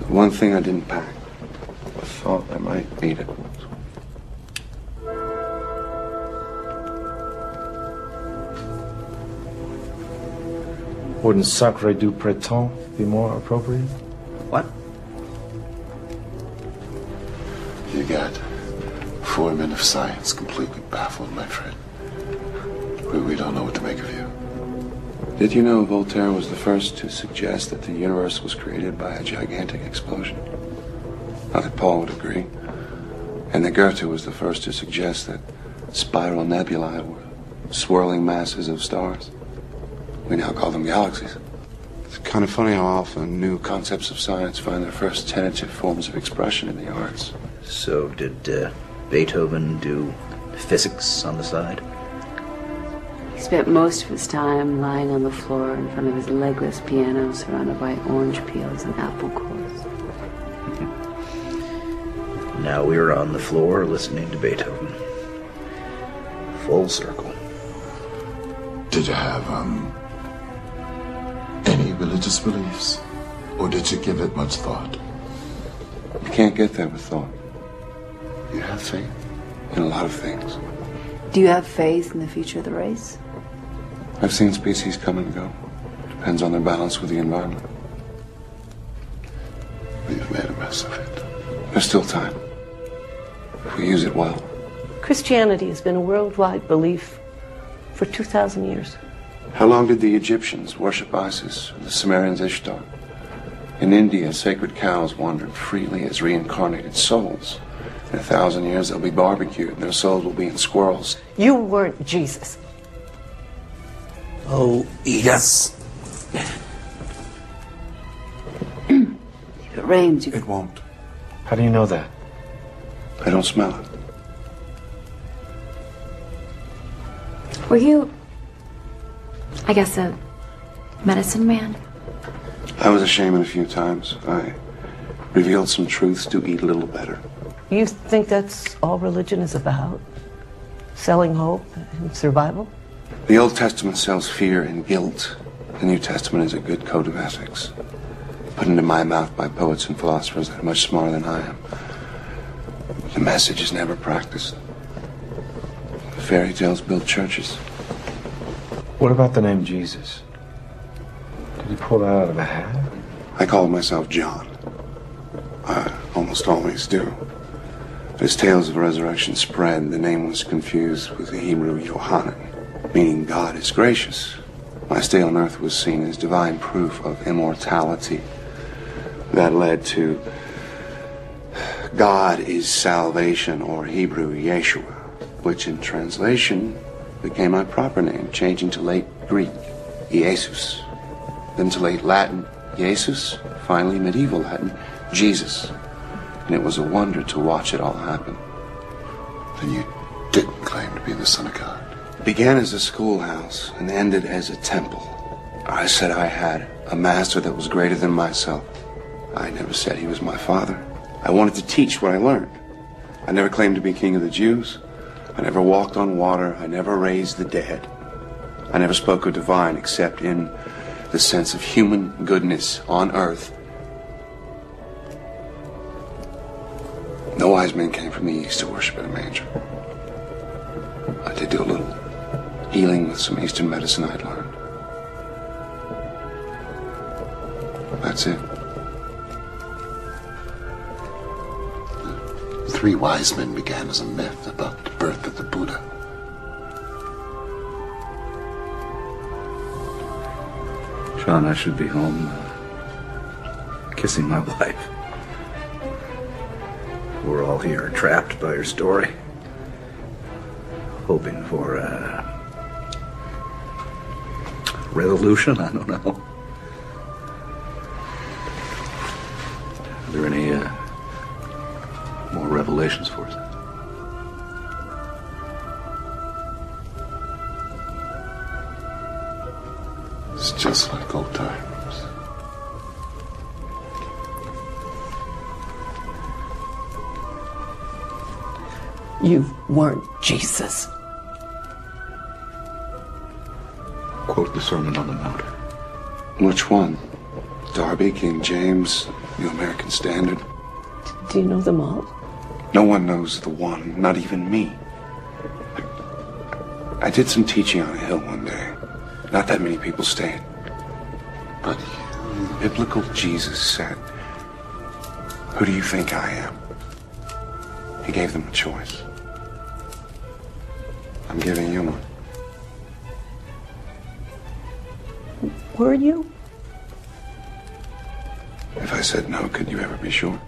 One thing I didn't pack. I thought I might need it. Wouldn't Sacre du Printemps be more appropriate? What? You got 4 men of science completely baffled, my friend. We don't know what to make of you. Did you know Voltaire was the first to suggest that the universe was created by a gigantic explosion? I think Paul would agree. And that Goethe was the first to suggest that spiral nebulae were swirling masses of stars. We now call them galaxies. It's kind of funny how often new concepts of science find their first tentative forms of expression in the arts. So did Beethoven do physics on the side? He spent most of his time lying on the floor in front of his legless piano surrounded by orange peels and apple cores. Now we're on the floor listening to Beethoven. Full circle. Did you have, any religious beliefs? Or did you give it much thought? You can't get there with thought. You have faith in a lot of things. Do you have faith in the future of the race? I've seen species come and go. Depends on their balance with the environment. We've made a mess of it. There's still time. If we use it well. Christianity has been a worldwide belief for 2,000 years. How long did the Egyptians worship Isis or the Sumerians Ishtar? In India, sacred cows wandered freely as reincarnated souls. In 1,000 years, they'll be barbecued and their souls will be in squirrels. You weren't Jesus. Oh, yes. If it rains, you... It won't. How do you know that? I don't smell it. Were you, I guess, a medicine man? I was a shaman a few times. I revealed some truths to eat a little better. You think that's all religion is about? Selling hope and survival? The Old Testament sells fear and guilt. The New Testament is a good code of ethics, put into my mouth by poets and philosophers that are much smarter than I am. The message is never practiced. Fairy tales build churches. What about the name Jesus? Did he pull that out of a hat? I call myself John. I almost always do. As tales of resurrection spread, the name was confused with the Hebrew Yohanan, meaning God is gracious. My stay on earth was seen as divine proof of immortality. That led to God is salvation, or Hebrew Yeshua, which in translation became my proper name, changing to late Greek, Jesus, then to late Latin, Jesus, finally medieval Latin, Jesus. And it was a wonder to watch it all happen. Then you didn't claim to be the Son of God. It began as a schoolhouse and ended as a temple. I said I had a master that was greater than myself. I never said he was my father. I wanted to teach what I learned. I never claimed to be king of the Jews. I never walked on water. I never raised the dead. I never spoke of divine except in the sense of human goodness on earth. No wise men came from the east to worship at a manger. I did do a little healing with some Eastern medicine I'd learned. That's it. 3 wise men began as a myth about the birth of the Buddha. Sean, I should be home kissing my wife. We're all here trapped by her story, hoping for a revolution. I don't know. Are there any more revelations for us? It's just like old times. You weren't Jesus. Quote the Sermon on the Mount. Which one? Darby, King James, New American Standard. Do you know them all? No one knows the one, not even me. I did some teaching on a hill one day. Not that many people stayed. But biblical Jesus said, "Who do you think I am?" He gave them a choice. I'm giving you one. Were you? If I said no, could you ever be sure?